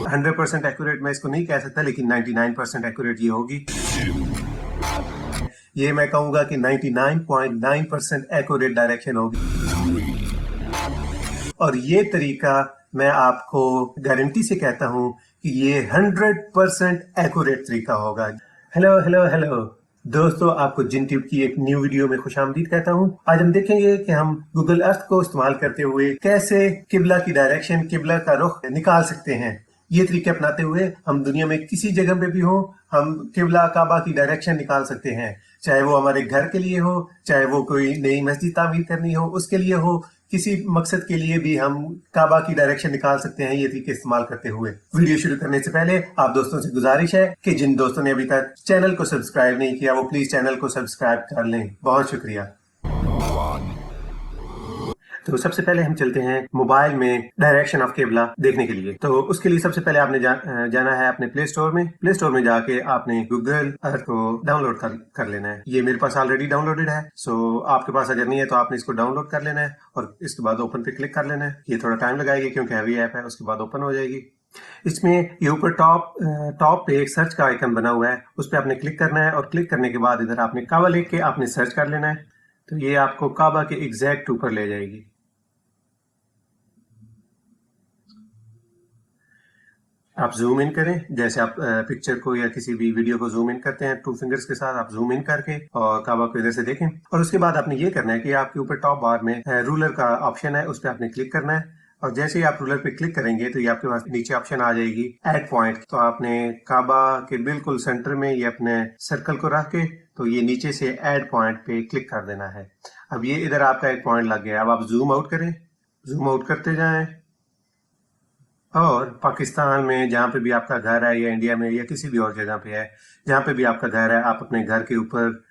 100% accurate मैं इसको नहीं कह सकता, लेकिन 99% एक्यूरेट ये होगी। ये मैं कहूंगा कि 99.9% एक्यूरेट डायरेक्शन होगी। और ये तरीका मैं आपको गारंटी से कहता हूं कि ये 100% एक्यूरेट तरीका होगा। हेलो हेलो हेलो दोस्तों, आपको जिन ट्यूब की एक न्यू वीडियो में खुशामदीद कहता हूं। आज हम देखेंगे कि हम गूगल अर्थ को इस्तेमाल करते हुए कैसे किबला की डायरेक्शन, किबला का रुख निकाल सकते हैं। ये तरीके अपनाते हुए हम दुनिया में किसी जगह पे भी हो, हम किबला काबा की डायरेक्शन निकाल सकते हैं। चाहे वो हमारे घर के लिए हो, चाहे वो कोई नई मस्जिद तामीर करनी हो उसके लिए हो, किसी मकसद के लिए भी हम काबा की डायरेक्शन निकाल सकते हैं ये तरीके इस्तेमाल करते हुए। वीडियो शुरू करने से पहले आप दोस्तों से गुजारिश है कि जिन दोस्तों ने अभी तक चैनल को सब्सक्राइब नहीं किया वो प्लीज चैनल को सब्सक्राइब कर लें। बहुत शुक्रिया। तो सबसे पहले हम चलते हैं मोबाइल में डायरेक्शन ऑफ केबला देखने के लिए। तो उसके लिए सबसे पहले आपने जाना है अपने प्ले स्टोर में। प्ले स्टोर में जाके आपने गूगल अर्थ को डाउनलोड कर लेना है। ये मेरे पास ऑलरेडी डाउनलोडेड है, सो आपके पास अगर नहीं है तो आपने इसको डाउनलोड कर लेना है और इसके बाद ओपन पे क्लिक कर लेना है। ये थोड़ा टाइम लगाएगी क्योंकि हैवी ऐप है, उसके बाद ओपन हो जाएगी। इसमें ये ऊपर टॉप पे एक सर्च का आइकन बना हुआ है, उस पर आपने क्लिक करना है और क्लिक करने के बाद इधर आपने काबा लिख के आपने सर्च कर लेना है। तो ये आपको काबा के एग्जैक्ट ऊपर ले जाएगी। आप जूम इन करें, जैसे आप पिक्चर को या किसी भी वीडियो को जूम इन करते हैं 2 फिंगर्स के साथ, आप जूम इन करके और काबा को इधर से देखें। और उसके बाद आपने ये करना है कि आपके ऊपर टॉप बार में रूलर का ऑप्शन है, उस पर आपने क्लिक करना है। और जैसे ही आप रूलर पे क्लिक करेंगे तो ये आपके पास नीचे ऑप्शन आ जाएगी ऐड पॉइंट। तो आपने काबा के बिल्कुल सेंटर में ये अपने सर्कल को रख के तो ये नीचे से ऐड पॉइंट पे क्लिक कर देना है। अब ये इधर आपका एक पॉइंट लग गया। अब आप जूम आउट करें, जूम आउट करते जाएं और पाकिस्तान में जहाँ पे भी आपका घर है या इंडिया में या किसी भी और जगह पे है जहाँ पे भी आपका घर है, आप अपने घर के ऊपर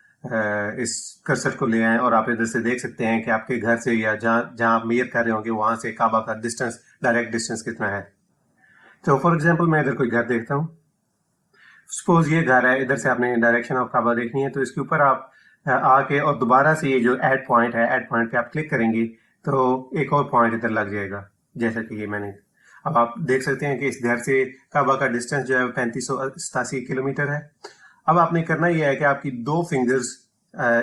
इस कर्सर को ले आएं और आप इधर से देख सकते हैं कि आपके घर से या जहाँ आप मेयर कर रहे होंगे वहां से काबा का डिस्टेंस, डायरेक्ट डिस्टेंस कितना है। तो फॉर एग्जाम्पल मैं इधर कोई घर देखता हूँ, सपोज ये घर है, इधर से आपने डायरेक्शन ऑफ काबा देखनी है तो इसके ऊपर आप आके और दोबारा से ये जो ऐड पॉइंट है, ऐड पॉइंट पे आप क्लिक करेंगे तो एक और पॉइंट इधर लग जाएगा। जैसा कि ये मैंने, अब आप देख सकते हैं कि इस घर से काबा का डिस्टेंस जो है 3587 किलोमीटर है। अब आपने करना यह है कि आपकी 2 फिंगर्स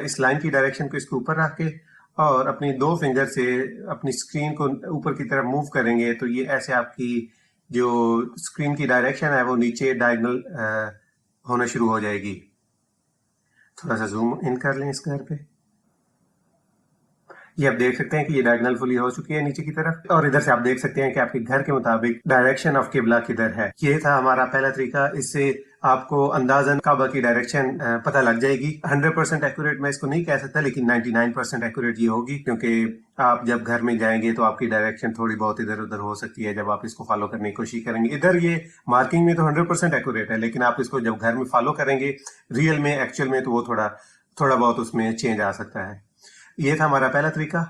इस लाइन की डायरेक्शन को इसके ऊपर रख के और अपनी 2 फिंगर से अपनी स्क्रीन को ऊपर की तरफ मूव करेंगे तो ये ऐसे आपकी जो स्क्रीन की डायरेक्शन है वो नीचे डायगोनल होना शुरू हो जाएगी। थोड़ा सा जूम इन कर लें इस घर पे। ये आप देख सकते हैं कि ये डायगोनल फुली हो चुकी है नीचे की तरफ और इधर से आप देख सकते हैं कि आपके घर के मुताबिक डायरेक्शन ऑफ किबला किधर है। ये था हमारा पहला तरीका। इससे आपको अंदाजन काबा की डायरेक्शन पता लग जाएगी। 100% एक्यूरेट मैं इसको नहीं कह सकता, लेकिन 99% एक्यूरेट ये होगी क्योंकि आप जब घर में जाएंगे तो आपकी डायरेक्शन थोड़ी बहुत इधर उधर हो सकती है जब आप इसको फॉलो करने की कोशिश करेंगे। इधर ये मार्किंग में तो 100% एक्यूरेट है, लेकिन आप इसको जब घर में फॉलो करेंगे रियल में, एक्चुअल में, तो वो थोड़ा बहुत उसमें चेंज आ सकता है। ये था हमारा पहला तरीका।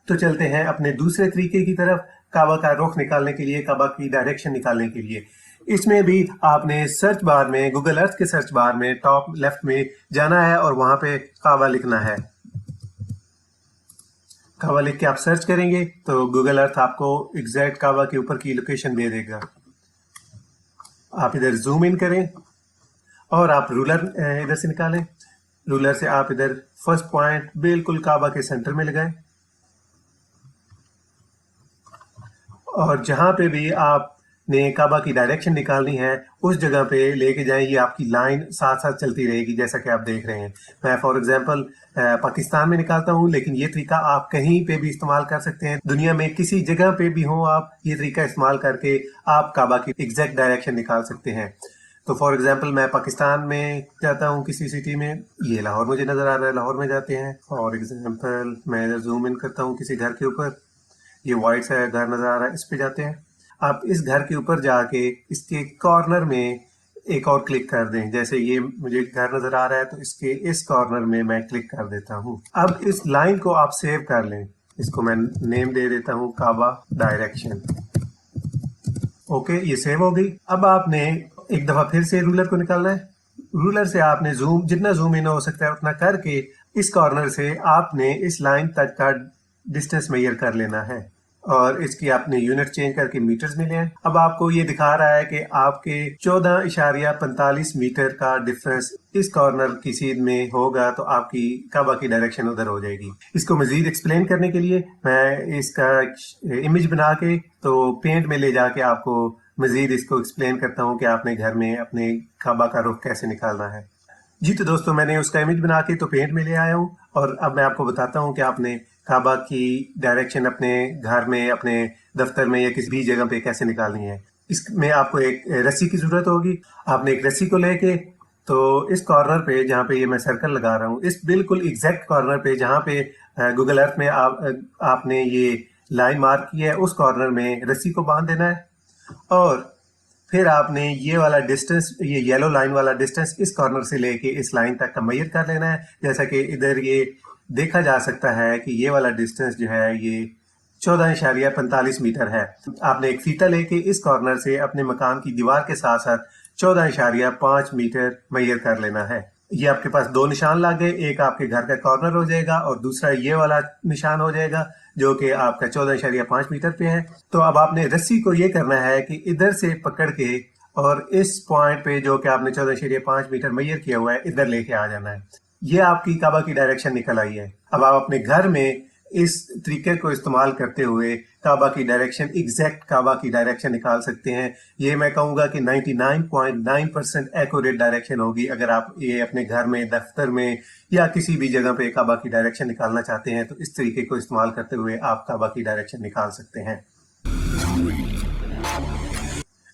तो चलते हैं अपने दूसरे तरीके की तरफ, काबा का रुख निकालने के लिए, काबा की डायरेक्शन निकालने के लिए। इसमें भी आपने सर्च बार में, गूगल अर्थ के सर्च बार में टॉप लेफ्ट में जाना है और वहां पे काबा लिखना है। काबा लिख के आप सर्च करेंगे तो गूगल अर्थ आपको एग्जैक्ट काबा के ऊपर की लोकेशन दे देगा। आप इधर जूम इन करें और आप रूलर इधर से निकालें। रूलर से आप इधर फर्स्ट पॉइंट बिल्कुल काबा के सेंटर में लगाएं और जहां पे भी आपने काबा की डायरेक्शन निकालनी है उस जगह पे लेके जाएं। ये आपकी लाइन साथ साथ चलती रहेगी जैसा कि आप देख रहे हैं। मैं फॉर एग्जांपल पाकिस्तान में निकालता हूं, लेकिन ये तरीका आप कहीं पे भी इस्तेमाल कर सकते हैं। दुनिया में किसी जगह पे भी हो आप ये तरीका इस्तेमाल करके आप काबा की एग्जैक्ट डायरेक्शन निकाल सकते हैं। तो फॉर एग्जांपल मैं पाकिस्तान में जाता हूँ किसी सिटी में, ये लाहौर मुझे नजर आ रहा है, लाहौर में जाते हैं। फॉर एग्जांपल मैं इधर जूम इन करता हूँ किसी घर के ऊपर, ये वाइट सा घर नजर आ रहा है, इस पे जाते हैं। आप इस घर के ऊपर जाके इसके कॉर्नर में एक और क्लिक कर दें। जैसे ये मुझे घर नजर आ रहा है तो इसके इस कॉर्नर में मैं क्लिक कर देता हूँ। अब इस लाइन को आप सेव कर लें, इसको मैं नेम दे देता हूँ काबा डायरेक्शन। ओके, ये सेव हो गई। अब आपने एक दफा फिर से रूलर को निकालना है। रूलर से आपने जितना जूम इन हो सकता है उतना करके इस कॉर्नर से आपने इस लाइन तक का डिस्टेंस मेजर कर लेना है। और इसकी आपने यूनिट चेंज करके मीटर्स में ले आए। अब आपको ये दिखा रहा है कि आपके 14.45 मीटर का डिफरेंस इस कॉर्नर की सीध में होगा तो आपकी काबा की डायरेक्शन उधर हो जाएगी। इसको मजीद एक्सप्लेन करने के लिए मैं इसका इमेज बना के तो पेंट में ले जाके आपको मजीद इसको एक्सप्लेन करता हूँ कि आपने घर में अपने काबा का रुख कैसे निकालना है। जी तो दोस्तों, मैंने उसका इमेज बना के तो पेंट में ले आया हूँ और अब मैं आपको बताता हूँ कि आपने काबा की डायरेक्शन अपने घर में, अपने दफ्तर में या किसी भी जगह पे कैसे निकालनी है। इसमें आपको एक रस्सी की जरूरत होगी। आपने एक रस्सी को लेके तो इस कॉर्नर पे जहाँ पे ये मैं सर्कल लगा रहा हूँ, इस बिल्कुल एग्जैक्ट कॉर्नर पे जहाँ पे गूगल अर्थ में आपने ये लाइन मार्क की है, उस कॉर्नर में रस्सी को बांध देना है और फिर आपने ये वाला डिस्टेंस, ये येलो लाइन वाला डिस्टेंस इस कॉर्नर से लेके इस लाइन तक का मेजर कर लेना है। जैसा कि इधर ये देखा जा सकता है कि ये वाला डिस्टेंस जो है ये 14.45 मीटर है। आपने एक फीता लेके इस कॉर्नर से अपने मकान की दीवार के साथ साथ 14.5 मीटर मेजर कर लेना है। ये आपके पास दो निशान लग गए, एक आपके घर का कॉर्नर हो जाएगा और दूसरा ये वाला निशान हो जाएगा जो कि आपका 14.5 मीटर पे है। तो अब आपने रस्सी को ये करना है कि इधर से पकड़ के और इस पॉइंट पे जो कि आपने 14.5 मीटर मेजर किया हुआ है इधर लेके आ जाना है। ये आपकी काबा की डायरेक्शन निकल आई है। अब आप अपने घर में इस तरीके को इस्तेमाल करते हुए काबा की डायरेक्शन, एग्जैक्ट काबा की डायरेक्शन निकाल सकते हैं। ये मैं कहूँगा कि 99.9% एक्यूरेट डायरेक्शन होगी अगर आप ये अपने घर में, दफ्तर में या किसी भी जगह पे काबा की डायरेक्शन निकालना चाहते हैं तो इस तरीके को इस्तेमाल करते हुए आप काबा की डायरेक्शन निकाल सकते हैं।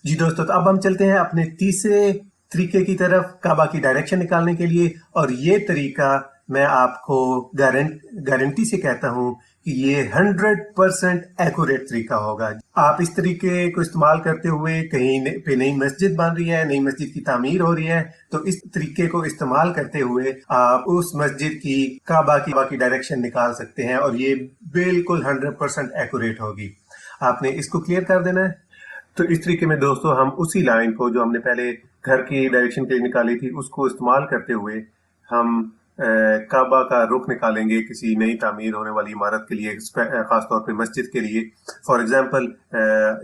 जी दोस्तों, तो अब हम चलते हैं अपने तीसरे तरीके की तरफ काबा की डायरेक्शन निकालने के लिए और ये तरीका मैं आपको गारंटी से कहता हूं कि ये 100% एक्यूरेट तरीका होगा। आप इस तरीके को इस्तेमाल करते हुए कहीं पे नई मस्जिद बन रही है, नई मस्जिद की तामीर हो रही है, तो इस तरीके को इस्तेमाल करते हुए आप उस मस्जिद की काबा की डायरेक्शन निकाल सकते हैं और ये बिल्कुल 100% एक्यूरेट होगी। आपने इसको क्लियर कर देना है। तो इस तरीके में दोस्तों हम उसी लाइन को जो हमने पहले घर की डायरेक्शन के लिए निकाली थी उसको इस्तेमाल करते हुए हम काबा का रुख निकालेंगे किसी नई तामीर होने वाली इमारत के लिए, खासतौर पे मस्जिद के लिए। फॉर एग्जांपल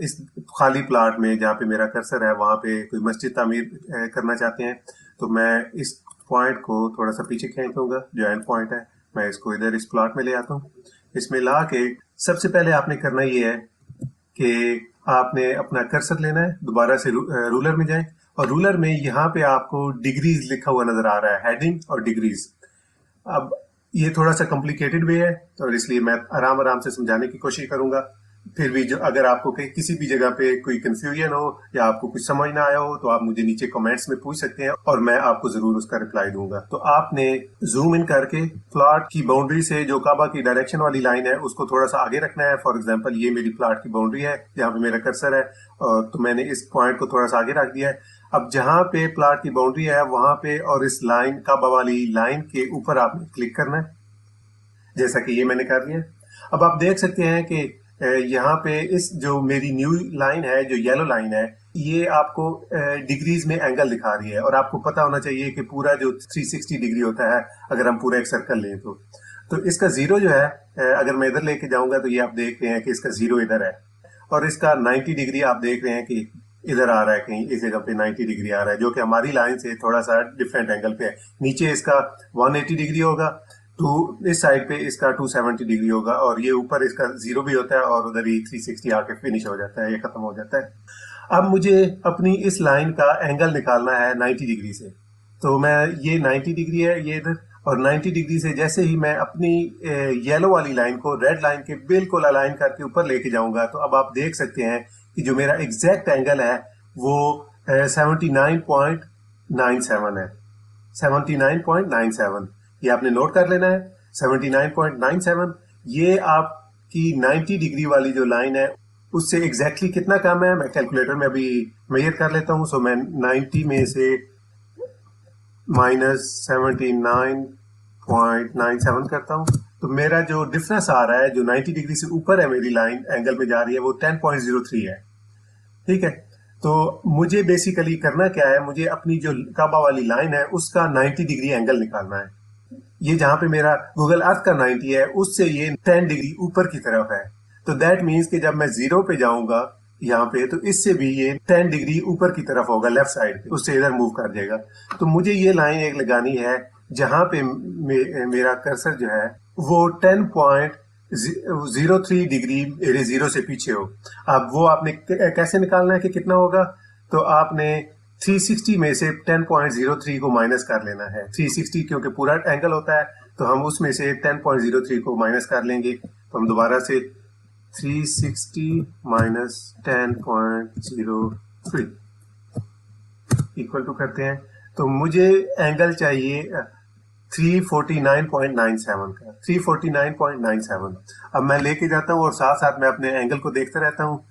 इस खाली प्लाट में जहाँ पे मेरा कर्सर है वहाँ पे कोई मस्जिद तामीर करना चाहते हैं तो मैं इस पॉइंट को थोड़ा सा पीछे खींचूंगा, जो एंड पॉइंट है मैं इसको इधर इस प्लाट में ले आता हूँ। इसमें ला के सबसे पहले आपने करना ये है कि आपने अपना कर्सर लेना है, दोबारा से रूलर में जाएं और रूलर में यहाँ पे आपको डिग्रीज लिखा हुआ नजर आ रहा है, हेडिंग और डिग्रीज। अब ये थोड़ा सा कॉम्प्लिकेटेड वे है और इसलिए मैं आराम आराम से समझाने की कोशिश करूंगा। फिर भी जो अगर आपको किसी भी जगह पे कोई कंफ्यूजन हो या आपको कुछ समझ ना आया हो तो आप मुझे नीचे कमेंट्स में पूछ सकते हैं और मैं आपको जरूर उसका रिप्लाई दूंगा। तो आपने जूम इन करके प्लॉट की बाउंड्री से जो काबा की डायरेक्शन वाली लाइन है उसको थोड़ा सा आगे रखना है। फॉर एग्जाम्पल ये मेरी प्लॉट की बाउंड्री है जहाँ पे मेरा कर्सर है और तो मैंने इस पॉइंट को थोड़ा सा आगे रख दिया है। अब जहाँ पे प्लॉट की बाउंड्री है वहां पे और इस लाइन काबा वाली लाइन के ऊपर आपने क्लिक करना है, जैसा कि ये मैंने कर लिया। अब आप देख सकते हैं कि यहाँ पे इस जो मेरी न्यू लाइन है, जो येलो लाइन है, ये आपको डिग्रीज में एंगल दिखा रही है और आपको पता होना चाहिए कि पूरा जो 360 डिग्री होता है अगर हम पूरा एक सर्कल लें तो इसका जीरो जो है अगर मैं इधर लेके जाऊंगा तो ये आप देख रहे हैं कि इसका जीरो इधर है और इसका 90 डिग्री आप देख रहे हैं कि इधर आ रहा है, कहीं इस जगह पे 90 डिग्री आ रहा है जो कि हमारी लाइन से थोड़ा सा डिफरेंट एंगल पे है। नीचे इसका 180 डिग्री होगा, इस साइड पे इसका 270 डिग्री होगा और ये ऊपर इसका जीरो भी होता है और उधर ही 360 आके फिनिश हो जाता है, ये खत्म हो जाता है। अब मुझे अपनी इस लाइन का एंगल निकालना है 90 डिग्री से, तो मैं ये 90 डिग्री है ये इधर और 90 डिग्री से जैसे ही मैं अपनी येलो वाली लाइन को रेड लाइन के बिल्कुल अलाइन करके ऊपर लेके जाऊंगा तो अब आप देख सकते हैं कि जो मेरा एग्जैक्ट एंगल है वो 79.97 है, 79.97। ये आपने नोट कर लेना है 79.97। ये आपकी 90 डिग्री वाली जो लाइन है उससे एग्जैक्टली कितना कम है मैं कैलकुलेटर में अभी मेजर कर लेता हूं। सो मैं 90 में से -79.97 करता हूं तो मेरा जो डिफरेंस आ रहा है, जो 90 डिग्री से ऊपर है मेरी लाइन एंगल में जा रही है, वो 10.03 है। ठीक है, तो मुझे बेसिकली करना क्या है, मुझे अपनी जो काबा वाली लाइन है उसका 90 डिग्री एंगल निकालना है। ये जहां पे मेरा गूगल अर्थ का 90 है उससे ये 10 डिग्री ऊपर की तरफ है। तो दैट मीन्स कि जब मैं 0 पे जाऊंगा यहाँ पे, तो इससे भी ये 10 डिग्री ऊपर की तरफ होगा लेफ्ट साइड पे, उससे इधर मूव कर जाएगा। तो मुझे ये लाइन एक लगानी है जहां पे मेरा कर्सर जो है वो 10.03 डिग्री मेरे 0 से पीछे हो। अब वो आपने कैसे निकालना है कि कितना होगा, तो आपने 360 में से 10.03 को माइनस कर लेना है। 360 क्योंकि पूरा एंगल होता है, तो हम उसमें से 10.03 को माइनस कर लेंगे। तो हम दोबारा से 360 माइनस 10.03 इक्वल टू करते हैं। तो मुझे एंगल चाहिए 349.97 का, 349.97। अब मैं लेके जाता हूँ और साथ साथ मैं अपने एंगल को देखता रहता हूँ।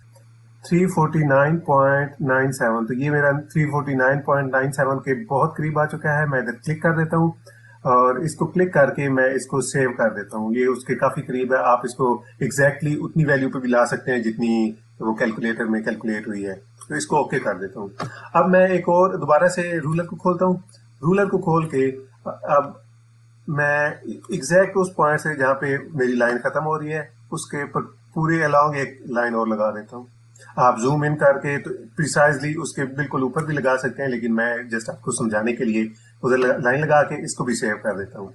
349.97, तो ये मेरा 349.97 के बहुत करीब आ चुका है। मैं इधर क्लिक कर देता हूँ और इसको क्लिक करके मैं इसको सेव कर देता हूँ। ये उसके काफी करीब है। आप इसको एग्जैक्टली उतनी वैल्यू पे भी ला सकते हैं जितनी वो कैलकुलेटर में कैलकुलेट हुई है। तो इसको ओके कर देता हूँ। अब मैं एक और दोबारा से रूलर को खोलता हूँ। रूलर को खोल के अब मैं एग्जैक्ट उस पॉइंट से जहाँ पे मेरी लाइन खत्म हो रही है उसके ऊपर पूरे अलोंग एक लाइन और लगा देता हूँ। आप जूम इन करके तो प्रिसाइजली उसके बिल्कुल ऊपर भी लगा सकते हैं, लेकिन मैं जस्ट आपको समझाने के लिए उधर लाइन लगा के इसको भी सेव कर देता हूँ।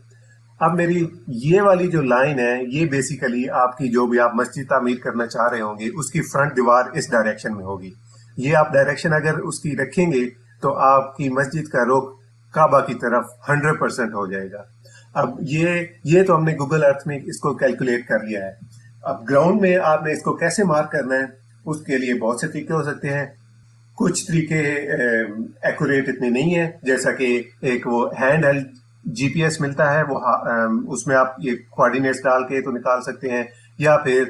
अब मेरी ये वाली जो लाइन है ये बेसिकली आपकी जो भी आप मस्जिद तामीर करना चाह रहे होंगे उसकी फ्रंट दीवार इस डायरेक्शन में होगी। ये आप डायरेक्शन अगर उसकी रखेंगे तो आपकी मस्जिद का रुख काबा की तरफ 100% हो जाएगा। अब ये तो हमने गूगल अर्थ में इसको कैलकुलेट कर लिया है। अब ग्राउंड में आपने इसको कैसे मार्क करना है उसके लिए बहुत से तरीके हो सकते हैं। कुछ तरीके एक्यूरेट इतने नहीं है, जैसा कि एक वो हैंड हेल्ड जीपीएस मिलता है, वो उसमें आप ये कोऑर्डिनेट्स डाल के तो निकाल सकते हैं, या फिर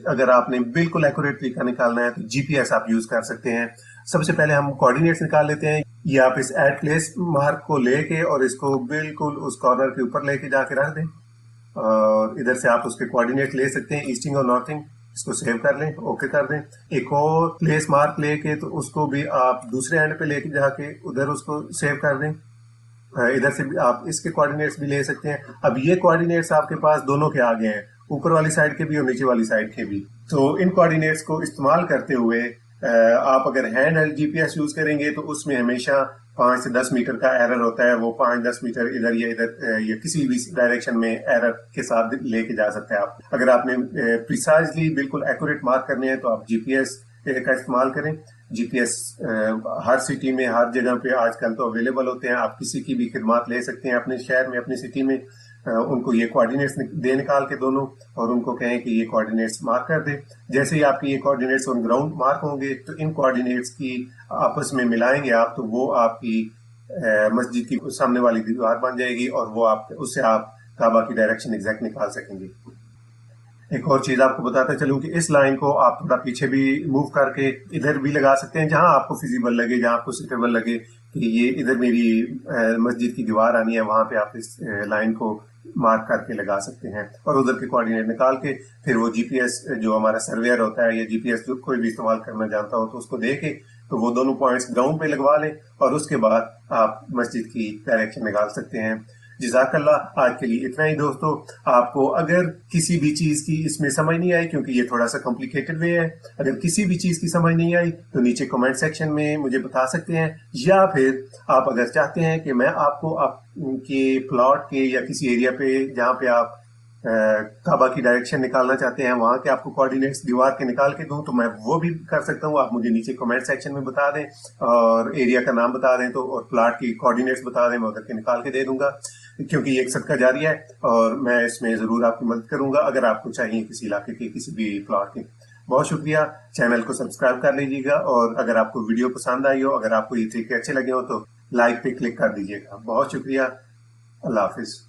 अगर आपने बिल्कुल एक्यूरेट तरीका निकालना है तो जीपीएस आप यूज कर सकते हैं। सबसे पहले हम कोऑर्डिनेट्स निकाल लेते हैं। ये आप इस एड प्लेस मार्क को लेके और इसको बिल्कुल उस कॉर्नर के ऊपर लेके जाके रख दें और इधर से आप उसके कोऑर्डिनेट ले सकते हैं, ईस्टिंग और नॉर्थिंग। इसको सेव कर लें, ओके कर दें। एक और प्लेस मार्क लेके तो उसको भी आप दूसरे एंड पे लेके जाके उधर उसको सेव कर दें। इधर से भी आप इसके कोऑर्डिनेट्स भी ले सकते हैं। अब ये कोऑर्डिनेट्स आपके पास दोनों के आगे हैं, ऊपर वाली साइड के भी और नीचे वाली साइड के भी। तो इन कोऑर्डिनेट्स को इस्तेमाल करते हुए आप अगर हैंड हेल्ड जीपीएस यूज करेंगे तो उसमें हमेशा 5 से 10 मीटर का एरर होता है। वो 5-10 मीटर इधर या इधर या किसी भी डायरेक्शन में एरर के साथ लेके जा सकते हैं आप। अगर आपने प्रिसाइजली बिल्कुल एक्यूरेट मार्क करने हैं तो आप जीपीएस का इस्तेमाल करें। जीपीएस हर सिटी में हर जगह पे आजकल तो अवेलेबल होते हैं। आप किसी की भी खिदमत ले सकते हैं अपने शहर में, अपनी सिटी में। उनको ये कोऑर्डिनेट्स दे निकाल के दोनों, और उनको कहें कि ये कोऑर्डिनेट्स मार्क कर दे। जैसे ही आपके ये कोऑर्डिनेट्स ऑन ग्राउंड मार्क होंगे तो इन कोऑर्डिनेट्स की आपस में मिलाएंगे आप, तो वो आपकी मस्जिद की सामने वाली दीवार बन जाएगी और वो आप उससे आप काबा की डायरेक्शन एग्जैक्ट निकाल सकेंगे। एक और चीज आपको बताता चलूं कि इस लाइन को आप थोड़ा पीछे भी मूव करके इधर भी लगा सकते हैं, जहां आपको फिजिबल लगे, जहां आपको सुटेबल लगे कि ये इधर मेरी मस्जिद की दीवार आनी है, वहां पे आप इस लाइन को मार्क करके लगा सकते हैं और उधर के कोऑर्डिनेट निकाल के फिर वो जीपीएस जो हमारा सर्वेयर होता है या जीपीएस जो कोई भी इस्तेमाल करना जानता हो तो उसको दे के तो वो दोनों पॉइंट्स ग्राउंड पे लगवा लें और उसके बाद आप मस्जिद की डायरेक्शन निकाल सकते हैं। जज़ाकल्लाह। आज के लिए इतना ही दोस्तों। आपको अगर किसी भी चीज की इसमें समझ नहीं आई, क्योंकि ये थोड़ा सा कॉम्प्लिकेटेड वे है, अगर किसी भी चीज की समझ नहीं आई तो नीचे कमेंट सेक्शन में मुझे बता सकते हैं, या फिर आप अगर चाहते हैं कि मैं आपको आपके प्लॉट के या किसी एरिया पे जहाँ पे आप काबा की डायरेक्शन निकालना चाहते हैं वहां के आपको कोऑर्डिनेट्स दीवार के निकाल के दूं, तो मैं वो भी कर सकता हूं। आप मुझे नीचे कमेंट सेक्शन में बता दें और एरिया का नाम बता दें तो, और प्लाट की कोऑर्डिनेट्स बता दें, मैं उधर के निकाल के दे दूंगा, क्योंकि ये एक सदका जारी है और मैं इसमें जरूर आपकी मदद करूंगा अगर आपको चाहिए किसी इलाके के किसी भी प्लॉट के। बहुत शुक्रिया। चैनल को सब्सक्राइब कर लीजिएगा और अगर आपको वीडियो पसंद आई हो, अगर आपको ये तरीके अच्छे लगे हो तो लाइक पे क्लिक कर दीजिएगा। बहुत शुक्रिया। अल्लाह हाफिज।